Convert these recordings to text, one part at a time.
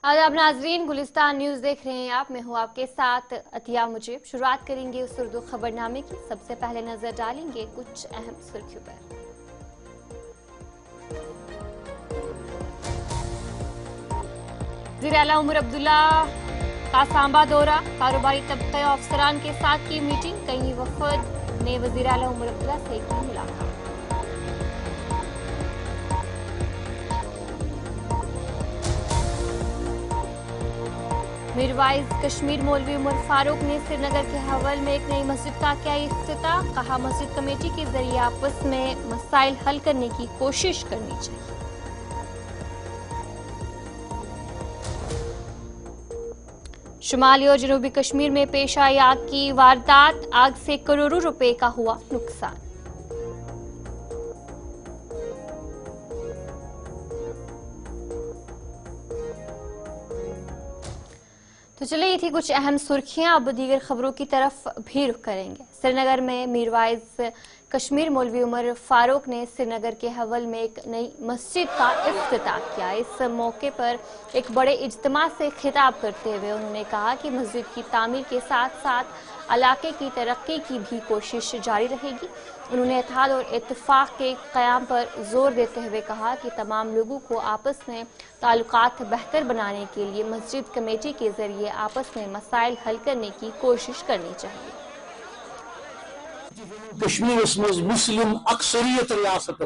आदाब नाजरीन, गुलिस्तान न्यूज़ देख रहे हैं आप। मैं हूं आपके साथ अतिया मुजीब। शुरुआत करेंगे उस उर्दू खबरनामे की। सबसे पहले नजर डालेंगे कुछ अहम सुर्खियों पर। वज़ीर आला उमर अब्दुल्ला का सांबा दौरा, कारोबारी तबके और अफसरान के साथ की मीटिंग। कई वफद ने वज़ीर आला उमर अब्दुल्ला से की मुलाकात। मीरवाइज कश्मीर मौलवी उमर फारूक ने श्रीनगर के हवल में एक नई मस्जिद का किया इफ्तिताह। कहा, मस्जिद कमेटी के जरिए आपस में मसाइल हल करने की कोशिश करनी चाहिए। शुमाली और जनूबी कश्मीर में पेश आई आग की वारदात। आग से करोड़ों रुपए का हुआ नुकसान। तो चलिए, ये थी कुछ अहम सुर्खियां। अब दीगर खबरों की तरफ भी रुख करेंगे। श्रीनगर में मीरवाइज कश्मीर मौलवी उमर फारूक ने श्रीनगर के हवल में एक नई मस्जिद का इफ्तिताह किया। इस मौके पर एक बड़े इज्तिमा से खिताब करते हुए उन्होंने कहा कि मस्जिद की तामीर के साथ साथ इलाके की तरक्की की भी कोशिश जारी रहेगी। उन्होंने इत्तेहाद और इत्तेफाक के क़याम पर जोर देते हुए कहा कि तमाम लोगों को आपस में ताल्लुकात बेहतर बनाने के लिए मस्जिद कमेटी के जरिए आपस में मसाइल हल करने की कोशिश करनी चाहिए। कश्मीर मज मुस्लिम अक्सरियत रियासत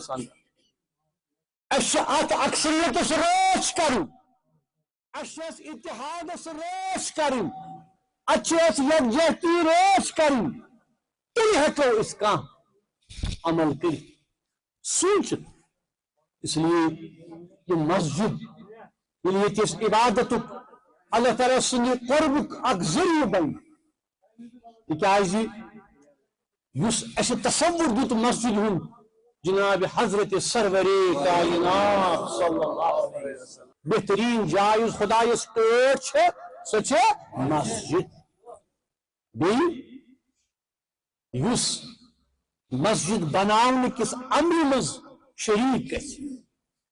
अक्सरियत रोश कर इतिहाद रोश कर यकजहती रोश कर हेको इसका अमल कर सोच। इसलिए ये मस्जिद ये इबादत अल्लाह ताला सुन कुर्ब अक जरिए बन अस तसव्वुर दुत मस्जिद हुन जनाब हजरत सरवरे कायनात सल्लल्लाहु अलैहि वसल्लम बेहतरीन जाय खुदायस कोट सो मस्जिद युस मस्जिद बनाने किस अमर मज शरीक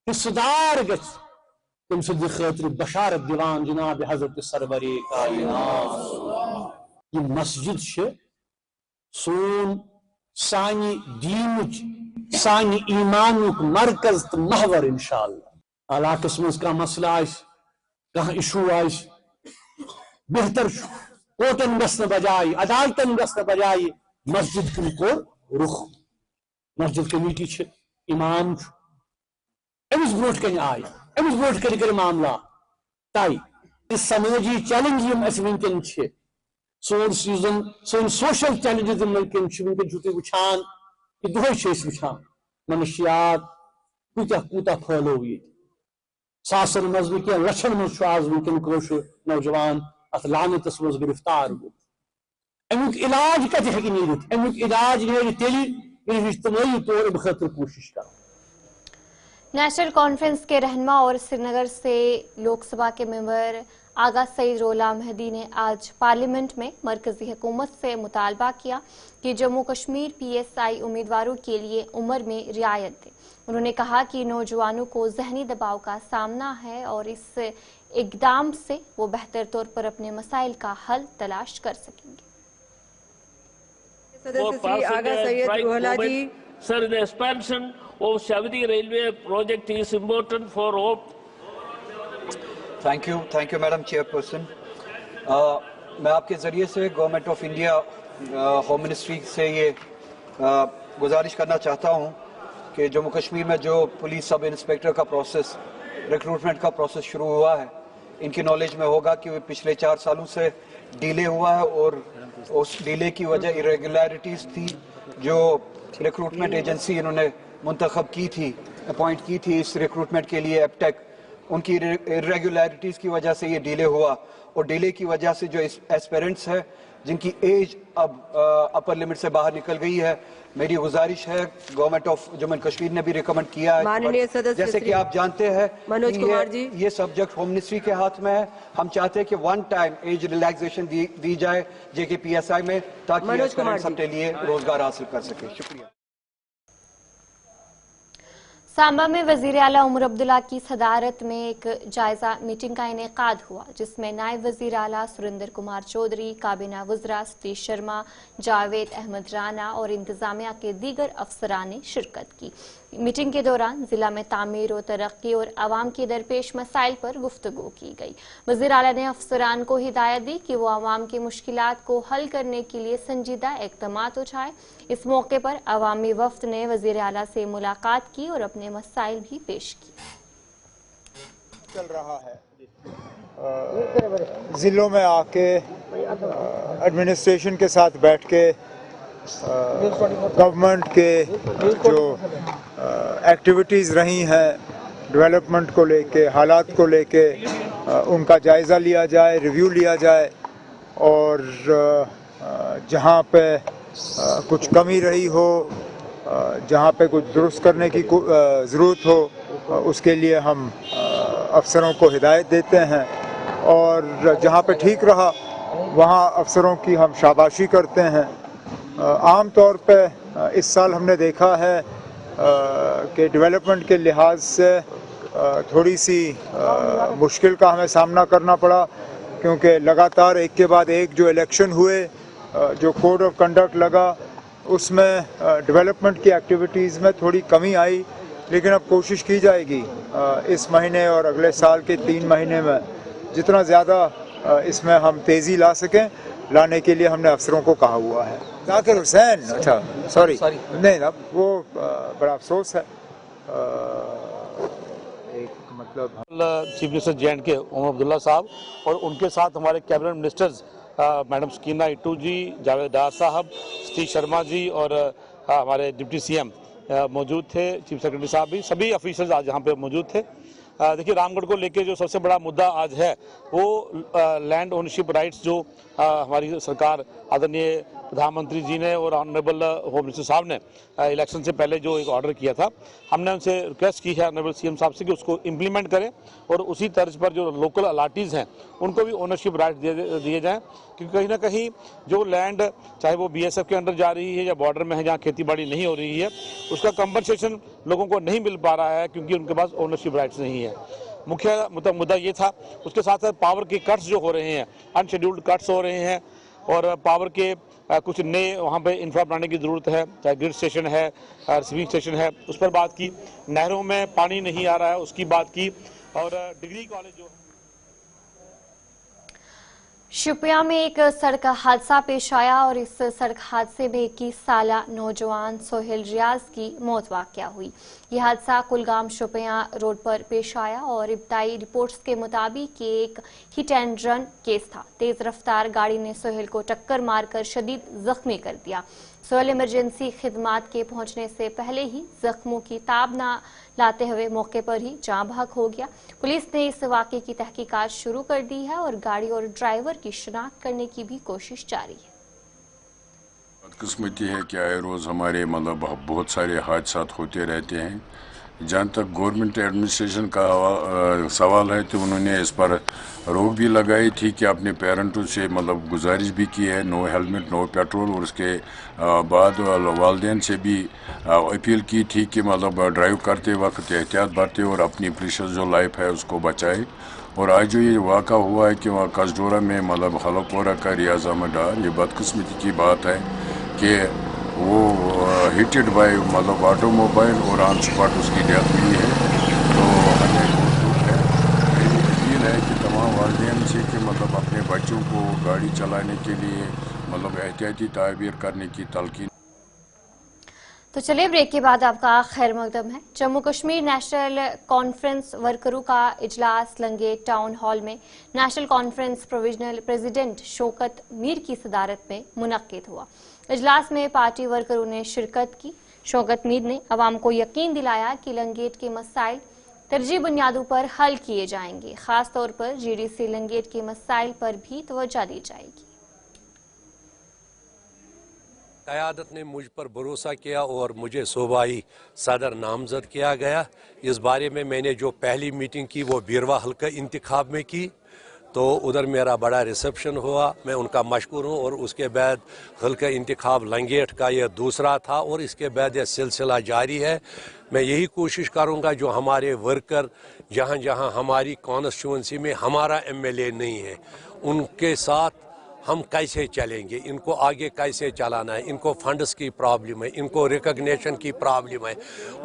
हिस्सेदार तम सद खतर बशारत दिवान जनाब हजरत सरवरे कायनात। ये मस्जिद सोन सानी दीन सानी ईमानुक मरकज तो महवर इंशाअल्लाह। इलाकस मज कह मसला कह इशू बेहतर कोर्टन गसन बजाय अदालतन गसन बजाय मस्जिद कन कोर रुख। मस्जिद कमेटी इमाम अमिस ब्रोट कन आय अमिस ब्रोट कर मामला तय समाजी चैलेंज वनकन सोन सोशल चैलेंजेस वनकन तुम वुचान कि दुहे वुचान मनशियात कूता फैलो ये सासन मज क्या लक्षन मज आज वनकन कशुर नौजवान अत लानतस मज गिरफ्तार गो। अमुक इलाज कत हेक नीरित अमुक इलाज नीर तेली इज्तमाही तौर खतर कोशिश कर। नेशनल कॉन्फ्रेंस के रहनुमा और श्रीनगर से लोकसभा के मेंबर आगा सईद रोला महदी ने आज पार्लियामेंट में मरकजी हुकूमत से मुतालबा किया कि जम्मू कश्मीर PSI उम्मीदवारों के लिए उम्र में रियायत दे। उन्होंने कहा कि नौजवानों को जहनी दबाव का सामना है और इस इकदाम से वो बेहतर तौर पर अपने मसाइल का हल तलाश कर सकेंगे। सदस्य श्री आगा सैयद रोहला जी। Sir, the expansion of Saudi railway project is important for all. Thank you, Madam Chairperson. मैं आपके जरिए से government of India home ministry से ये गुजारिश करना चाहता हूँ कि जम्मू कश्मीर में जो पुलिस सब इंस्पेक्टर का प्रोसेस रिक्रूटमेंट का प्रोसेस शुरू हुआ है, इनकी नॉलेज में होगा कि पिछले 4 सालों से डिले हुआ है और उस डिले की वजह इरेगुलरिटीज़ थी। जो रिक्रूटमेंट एजेंसी इन्होंने मुंतखब की थी, अपॉइंट की थी इस रिक्रूटमेंट के लिए एपटेक, उनकी इरेगुलरिटीज़ की वजह से ये डिले हुआ और डिले की वजह से जो एस्पिरेंट्स हैं जिनकी एज अब अपर लिमिट से बाहर निकल गई है, मेरी गुजारिश है government of Jammu and Kashmir ने भी रिकमेंड किया है, जैसे कि आप जानते हैं मनोज कुमार जी, ये सब्जेक्ट होम मिनिस्ट्री के हाथ में है। हम चाहते हैं कि वन टाइम एज रिलैक्सेशन दी जाए JK PSI में, ताकि एस्पिरेंट्स अपने लिए रोजगार हासिल कर सके। शुक्रिया। सांबा में वजीर आला उमर अब्दुल्ला की सदारत में एक जायजा मीटिंग का इनेकाद हुआ, जिसमें नायब वजीर आला सुरेंद्र कुमार चौधरी, काबीना वज़रा सतीश शर्मा, जावेद अहमद राना और इंतजामिया के दीगर अफसरान ने शिरकत की। मीटिंग के दौरान जिला में तामीर और तरक्की और आवाम के दरपेश मसाइल पर गुफ्तगू की गई। वज़ीर आला ने अफसरान को हिदायत दी कि वो आवाम की मुश्किलात को हल करने के लिए संजीदा इक़दामात उठाए। इस मौके पर अवामी वफ्द ने वज़ीर आला से मुलाकात की और अपने मसाइल भी पेश किए। चल रहा है जिलों में आके एडमिनिस्ट्रेशन के साथ बैठ के गवर्नमेंट के जो एक्टिविटीज़ रही हैं डेवलपमेंट को लेके, हालात को लेके उनका जायज़ा लिया जाए, रिव्यू लिया जाए और जहाँ पे कुछ कमी रही हो, जहाँ पे कुछ दुरुस्त करने की ज़रूरत हो, उसके लिए हम अफसरों को हिदायत देते हैं और जहाँ पे ठीक रहा वहाँ अफसरों की हम शाबाशी करते हैं। आम तौर पे इस साल हमने देखा है कि डेवलपमेंट के लिहाज से थोड़ी सी मुश्किल का हमें सामना करना पड़ा, क्योंकि लगातार एक के बाद एक जो इलेक्शन हुए, जो कोड ऑफ कंडक्ट लगा, उसमें डेवलपमेंट की एक्टिविटीज़ में थोड़ी कमी आई। लेकिन अब कोशिश की जाएगी इस महीने और अगले साल के 3 महीने में जितना ज़्यादा इसमें हम तेज़ी ला सकें, लाने के लिए हमने अफसरों को कहा हुआ है। जाकिर हुसैन, अच्छा सॉरी नहीं, अब वो बड़ा अफसोस है। एक मतलब chief minister J&K Omar Abdullah साहब और उनके साथ हमारे cabinet ministers madam Sakina Itoo ji, Javed Dar sahab, Satish Sharma ji और हमारे डिप्टी CM मौजूद थे, चीफ सेक्रेटरी साहब भी, सभी ऑफिसर्स आज यहाँ पे मौजूद थे। देखिए, रामगढ़ को लेके जो सबसे बड़ा मुद्दा आज है वो लैंड ओनरशिप राइट्स जो हमारी सरकार आदरणीय प्रधानमंत्री जी ने और ऑनरेबल होम मिनिस्टर साहब ने इलेक्शन से पहले जो एक ऑर्डर किया था, हमने उनसे रिक्वेस्ट की है ऑनरेबल CM साहब से कि उसको इम्प्लीमेंट करें और उसी तर्ज पर जो लोकल अलाटीज़ हैं उनको भी ओनरशिप राइट दिए जाएँ, क्योंकि कहीं ना कहीं जो लैंड चाहे वो BSF के अंडर जा रही है या बॉर्डर में है जहाँ खेती बाड़ी नहीं हो रही है, उसका कंपनसेशन लोगों को नहीं मिल पा रहा है क्योंकि उनके पास ओनरशिप राइट्स नहीं है। मुख्य मुद्दा ये था। उसके साथ साथ पावर के कट्स जो हो रहे हैं, अनशेड्यूल्ड कट्स हो रहे हैं और पावर के कुछ नए वहाँ पे इंफ्रा बनाने की ज़रूरत है, चाहे ग्रिड स्टेशन है, रिसीविंग स्टेशन है, उस पर बात की। नहरों में पानी नहीं आ रहा है, उसकी बात की। और डिग्री कॉलेज जो शोपियां में एक सड़क हादसा पेश आया और इस सड़क हादसे में 21 साला नौजवान सोहेल रियाज की मौत वाक़या हुई। यह हादसा कुलगाम शोपियां रोड पर पेश आया और इब्तदाई रिपोर्ट्स के मुताबिक ये एक हिट एंड रन केस था। तेज रफ्तार गाड़ी ने सोहेल को टक्कर मारकर शदीद जख्मी कर दिया। सोहेल इमरजेंसी खिदमात के पहुंचने से पहले ही जख्मों की ताब न लाते हुए मौके पर ही जाँ बहक हो गया। पुलिस ने इस वाक़े की तहकीकात शुरू कर दी है और गाड़ी और ड्राइवर की शिनाख्त करने की भी कोशिश जारी है। बदकिस्मती है कि आए रोज़ हमारे मतलब बहुत सारे हादसा होते रहते हैं। जहाँ तक गवर्नमेंट एडमिनिस्ट्रेशन का सवाल है तो उन्होंने इस पर रोक भी लगाई थी कि अपने पेरेंटों से मतलब गुजारिश भी की है, नो हेलमेट नो पेट्रोल, और उसके बाद वालिदैन से भी अपील की थी कि मतलब ड्राइव करते वक्त एहतियात बरते और अपनी प्रीशियस जो लाइफ है उसको बचाए। और आज जो ये वाक़ा हुआ है कि वहाँ कसडोरा में मतलब हलपोरा का रियाज अहमद डार, ये बदकिस्मती की बात है कि वो हिटेड बाय मतलब ऑटोमोबाइल और ऑन स्पॉट उसकी डेथ हुई है। तो हमें दुख है। मेरी अपील है कि तमाम वालिदैन से कि मतलब अपने बच्चों को गाड़ी चलाने के लिए मतलब एहतियाती तदबीर करने की तलकीन। तो चलिए, ब्रेक के बाद आपका खैर मकदम है। जम्मू कश्मीर नेशनल कॉन्फ्रेंस वर्करों का इजलास लंगेट टाउन हॉल में national conference provisional president Shaukat Mir की सदारत में मुनक्किद हुआ। इजलास में पार्टी वर्करों ने शिरकत की। शौकत मीर ने अवाम को यकीन दिलाया कि लंगेट के मसाइल तरजीह बुनियादों पर हल किए जाएंगे। खास तौर पर GDC लंगेट के मसाइल पर भी तवज्जो दी जाएगी। क़यादत ने मुझ पर भरोसा किया और मुझे सूबाई सदर नामजद किया गया। इस बारे में मैंने जो पहली मीटिंग की वो बीरवा हल्का इंतखाब में की, तो उधर मेरा बड़ा रिसेप्शन हुआ, मैं उनका मशकूर हूँ। और उसके बाद हल्का इंतखाब लंगेट का ये दूसरा था और इसके बाद ये सिलसिला जारी है। मैं यही कोशिश करूँगा जो हमारे वर्कर जहाँ जहाँ हमारी कॉन्स्टिट्यूंसी में हमारा एमएलए नहीं है उनके साथ हम कैसे चलेंगे, इनको आगे कैसे चलाना है, इनको फंड्स की प्रॉब्लम है, इनको रिकग्निशन की प्रॉब्लम है।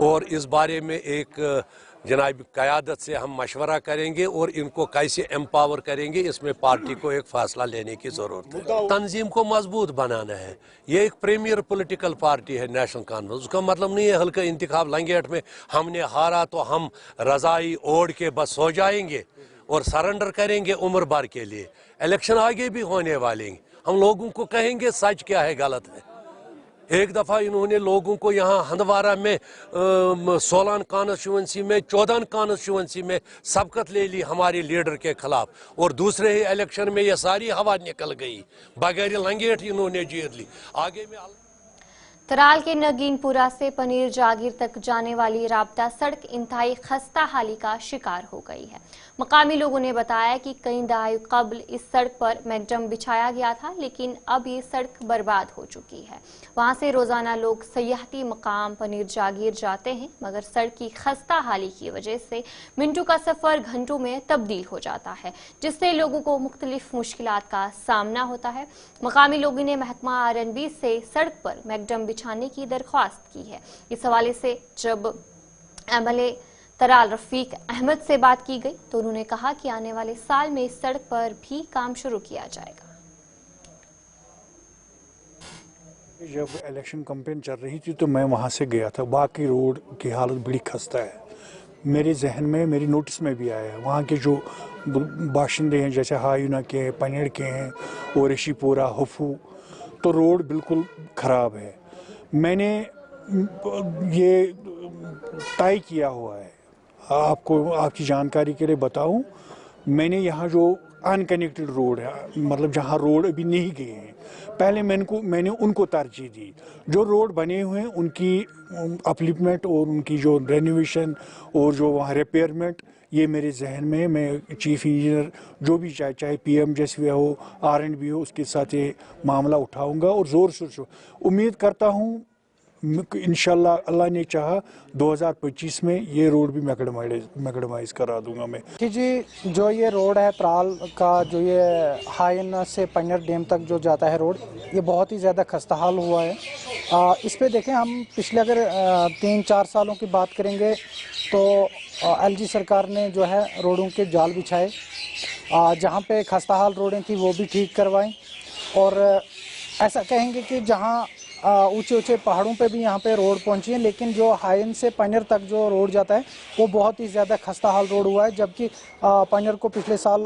और इस बारे में एक जनाब क़यादत से हम मशवरा करेंगे और इनको कैसे एम्पावर करेंगे, इसमें पार्टी को एक फ़ैसला लेने की ज़रूरत है। तंजीम को मजबूत बनाना है। ये एक प्रीमियर पॉलिटिकल पार्टी है नेशनल कॉन्फ्रेंस। उसका मतलब नहीं है हल्का इंतखाब लंगेट में हमने हारा तो हम रज़ाई ओढ़ के बस सो जाएंगे और सरेंडर करेंगे उम्र भर के लिए। इलेक्शन आगे भी होने वाले हैं, हम लोगों को कहेंगे सच क्या है गलत है। एक दफ़ा इन्होंने लोगों को यहाँ हंदवारा में 16 कॉन्स्टिट्यूंसी में 14 कॉन्स्टिट्यूंसी में सबकत ले ली हमारे लीडर के खिलाफ और दूसरे ही इलेक्शन में ये सारी हवा निकल गई, बगैर लंगेट इन्होंने जीत ली। आगे में तराल के नगीनपुरा से पनीर जागीर तक जाने वाली राब्ता सड़क इंतहाई खस्ता हाली का शिकार हो गई है। मकामी लोगों ने बताया कि कई दहाई कबल इस सड़क पर मैगडम बिछाया गया था, लेकिन अब ये सड़क बर्बाद हो चुकी है। वहां से रोजाना लोग सयाहती मकाम पनीर जागीर जाते हैं, मगर सड़क की खस्ता हाली की वजह से मिनटों का सफर घंटों में तब्दील हो जाता है, जिससे लोगों को मुख्तलिफ मुश्किलात का सामना होता है। मकामी लोगों ने महकमा आर&बी से सड़क पर मैगडम बिछाने की दरख्वास्त की है। इस हवाले से जब एमएलए तराल रफीक अहमद से बात की गई तो उन्होंने कहा कि आने वाले साल में इस सड़क पर भी काम शुरू किया जाएगा। जब इलेक्शन कैंपेन चल रही थी तो मैं वहां से गया था। बाकी रोड की हालत बड़ी खस्ता है, मेरे जहन में, मेरी नोटिस में भी आया है। वहाँ के जो बाशिंदे हैं जैसे हायूना के हैं, पनेड़ के हैं और ऋषिपुरा हुफू, तो रोड बिल्कुल ख़राब है। मैंने ये तय किया हुआ है, आपको आपकी जानकारी के लिए बताऊं, मैंने यहाँ जो अनकनेक्टेड रोड है, मतलब जहाँ रोड अभी नहीं गए हैं, पहले मैंने उनको तरजीह दी। जो रोड बने हुए हैं उनकी अपलिपमेंट और उनकी जो रेनोवेशन और जो वहाँ रिपेयरमेंट, ये मेरे जहन में, मैं चीफ इंजीनियर जो भी चाहे PM जैसे हो, R&B हो, उसके साथ ये मामला उठाऊंगा और ज़ोर से उम्मीद करता हूँ इंशाल्लाह अल्लाह ने चाहा 2025 में ये रोड भी मैगडमाइज करा दूंगा मैं। जी, जो ये रोड है तराल का, जो ये हायन से पन्यर डैम तक जो जाता है रोड, ये बहुत ही ज़्यादा खस्ता हाल हुआ है। इस पे देखें, हम पिछले अगर 3-4 सालों की बात करेंगे तो LG सरकार ने जो है रोडों के जाल बिछाए, जहाँ पे खस्ता हाल रोडें थी वो भी ठीक करवाएं। और ऐसा कहेंगे कि जहाँ ऊंचे ऊंचे पहाड़ों पे भी यहाँ पे रोड पहुँची है, लेकिन जो हायन से पन्यर तक जो रोड जाता है वो बहुत ही ज़्यादा खस्ता हाल रोड हुआ है। जबकि पन्यर को पिछले साल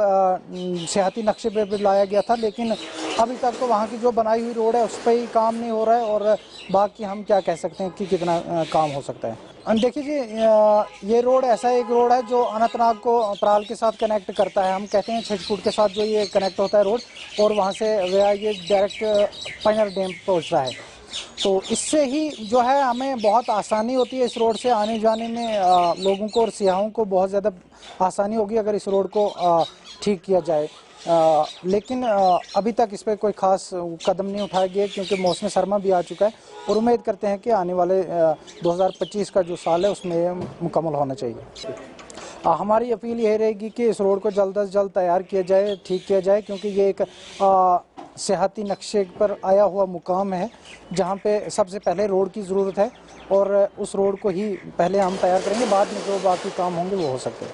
सियाहती नक्शे पे भी लाया गया था, लेकिन अभी तक तो वहाँ की जो बनाई हुई रोड है उस पर ही काम नहीं हो रहा है। और बाकी हम क्या कह सकते हैं कि कितना काम हो सकता है। देखिए जी, ये रोड ऐसा एक रोड है जो अनंतनाग को तराल के साथ कनेक्ट करता है। हम कहते हैं छठपुट के साथ जो ये कनेक्ट होता है रोड, और वहाँ से गया ये डायरेक्ट पन्यर डैम पहुँच रहा है। तो इससे ही जो है हमें बहुत आसानी होती है इस रोड से आने जाने में, लोगों को और सियाहों को बहुत ज़्यादा आसानी होगी अगर इस रोड को ठीक किया जाए। लेकिन अभी तक इस पर कोई ख़ास कदम नहीं उठाया गया, क्योंकि मौसम सरमा भी आ चुका है और उम्मीद करते हैं कि आने वाले 2025 का जो साल है उसमें मुकम्मल होना चाहिए। हमारी अपील यही रहेगी कि इस रोड को जल्द अज जल्द तैयार किया जाए, ठीक किया जाए, क्योंकि ये एक सियाहती नक्शे पर आया हुआ मुकाम है जहाँ पे सबसे पहले रोड की ज़रूरत है, और उस रोड को ही पहले हम तैयार करेंगे, बाद में जो बाकी काम होंगे वो हो सकते हैं।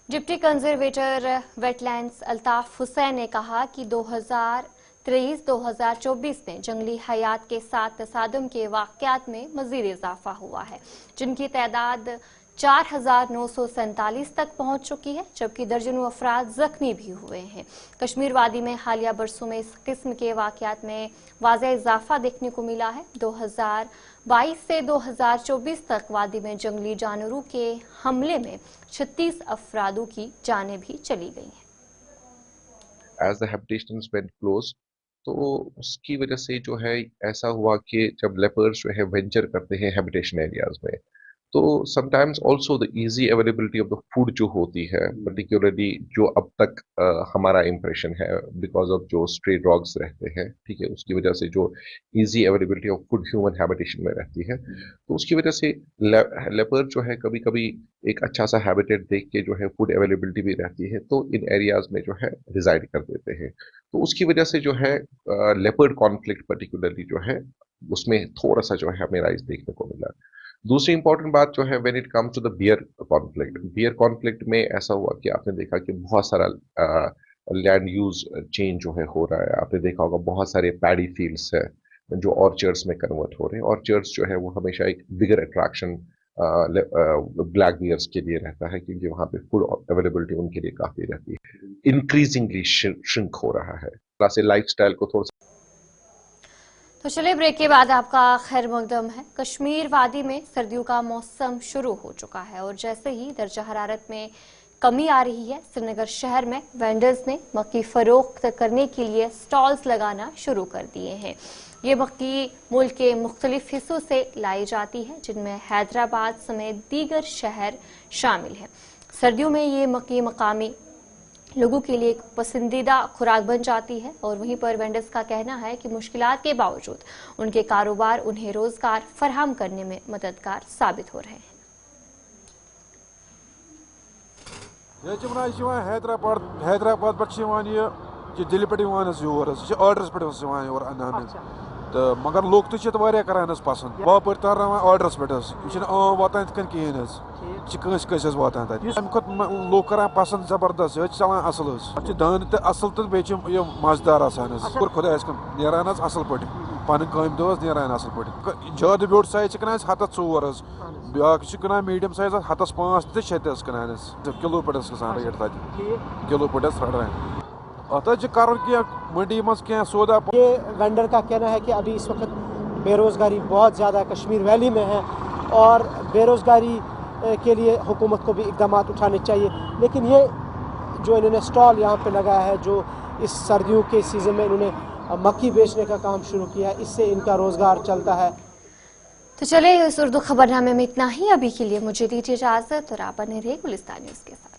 Deputy conservator wetlands Altaf Hussain ने कहा कि 2023-2024 में जंगली हयात के साथ तसादुम के वाक़यात में मज़ीद इजाफा हुआ है, जिनकी तादाद 4,947 तक पहुंच चुकी है, जबकि दर्जनों अफराद जख्मी भी हुए हैं। कश्मीर वादी में हालिया बरसों में इस किस्म के वाक़यात में वाज़ेह इजाफा देखने को मिला है। 2022 से 2024 तक वादी में जंगली जानवरों के हमले में 36 अफरादों की जानें भी चली गई हैं। As the habitations went closed, तो उसकी वजह से जो है ऐसा हुआ कि जब लेपर्ड्स जो है वेंचर करते हैं हैबिटेशन एरियाज में, तो sometimes also the easy availability of the food जो होती है, पर्टिकुलरली जो अब तक हमारा इम्प्रेशन है बिकॉज ऑफ जो स्ट्रे डॉग्स रहते हैं, ठीक है, उसकी वजह से जो easy availability of food human habitation में रहती है, तो उसकी वजह से लेपर्ड जो है कभी कभी एक अच्छा सा हैबिटेट देख के जो है फूड अवेलेबिलिटी भी रहती है तो इन एरियाज में जो है रिजाइड कर देते हैं, तो उसकी वजह से जो है लेपर्ड कॉन्फ्लिक्ट पर्टिकुलरली जो है उसमें थोड़ा सा जो है हमें राइज देखने को मिला। दूसरी इंपॉर्टेंट बात जो है when it comes to the bear conflict में ऐसा हुआ कि आपने देखा कि बहुत सारा लैंड यूज चेंज जो है हो रहा है। आपने देखा होगा बहुत सारे पैडी फील्ड्स है जो ऑर्चर्ड्स में कन्वर्ट हो रहे हैं। ऑर्चर्ड्स जो है वो हमेशा एक बिगर अट्रैक्शन ब्लैक बियर्स के लिए रहता है क्योंकि वहाँ पे फूड अवेलेबिलिटी उनके लिए काफी रहती है। इंक्रीजिंगली श्रिंक हो रहा है, से लाइफस्टाइल को थोड़ा। तो चलिए ब्रेक के बाद आपका खैर मकदम है। कश्मीर वादी में सर्दियों का मौसम शुरू हो चुका है और जैसे ही दर्जा हरारत में कमी आ रही है, श्रीनगर शहर में वेंडर्स ने मक्की फरोख्त करने के लिए स्टॉल्स लगाना शुरू कर दिए हैं। ये मक्की मुल्क के मुख्तलिफ हिस्सों से लाई जाती है जिनमें हैदराबाद समेत दीगर शहर शामिल हैं। सर्दियों में ये मक्की मकामी लोगों के लिए एक पसंदीदा खुराक बन जाती है और वहीं पर वेंडर्स का कहना है कि मुश्किलात के बावजूद उनके कारोबार उन्हें रोजगार फराहम करने में मददगार साबित हो रहे हैं। हैदराबाद पे दिल्ली पे ऑर्डर्स पे तो मगर लोग तो करान पसंद बापर तर ऑर्डर्स पे आम वातान तक कहें वातान तमें लोग करान पसंद जबरदस्त ये चलान असल दान तो असल तो बे मजेदार आसान खुदा नान असल पे पन कम दो नान असल पे ज्यादा बोड़ साइज कनान 704 ब्या कनान मीडियम साइज 705 तो 6 कनान किलो पे गसान रेट तक किलो पे रटान मंडी में सौदा। ये वेंडर का कहना है कि अभी इस वक्त बेरोज़गारी बहुत ज़्यादा कश्मीर वैली में है और बेरोज़गारी के लिए हुकूमत को भी इक़दाम उठाने चाहिए, लेकिन ये जो इन्होंने स्टॉल यहाँ पे लगाया है, जो इस सर्दियों के सीज़न में इन्होंने मक्की बेचने का काम शुरू किया है, इससे इनका रोज़गार चलता है। तो चले इस उर्दू खबरनामे में इतना ही। अभी के लिए मुझे दीजिए इजाज़त और आप बने रहिए गुलिस्तान न्यूज़ के साथ।